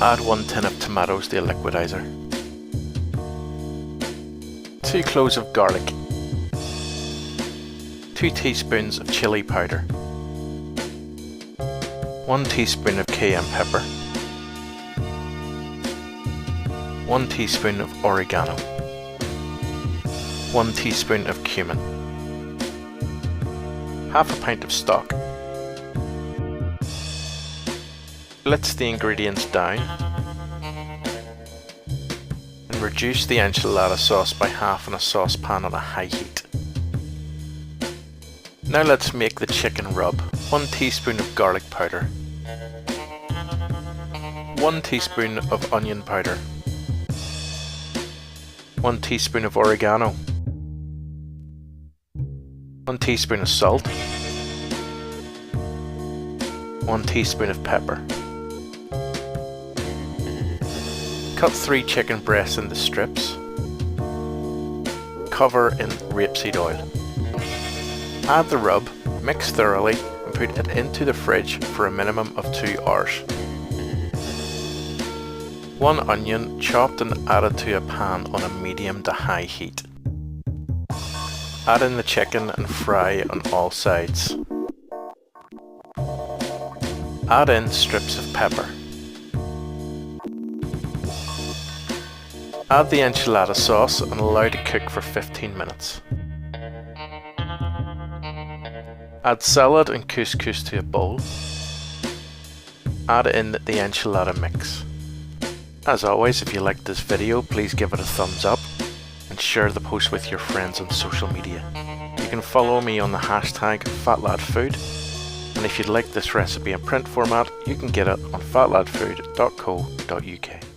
Add 1 tin of tomatoes to a liquidizer. 2 cloves of garlic. 2 teaspoons of chili powder. 1 teaspoon of cayenne pepper. 1 teaspoon of oregano. 1 teaspoon of cumin. Half a pint of stock. Blitz the ingredients down and reduce the enchilada sauce by half in a saucepan on a high heat. Now let's make the chicken rub. 1 teaspoon of garlic powder. 1 teaspoon of onion powder. 1 teaspoon of oregano. 1 teaspoon of salt. 1 teaspoon of pepper. Cut 3 chicken breasts into strips. Cover in rapeseed oil. Add the rub, mix thoroughly and put it into the fridge for a minimum of 2 hours. 1 onion chopped and added to a pan on a medium to high heat. Add in the chicken and fry on all sides. Add in strips of pepper. Add the enchilada sauce and allow to cook for 15 minutes. Add salad and couscous to a bowl. Add in the enchilada mix. As always, if you liked this video, please give it a thumbs up and share the post with your friends on social media. You can follow me on the hashtag FatLadFood, and if you'd like this recipe in print format, you can get it on fatladfood.co.uk.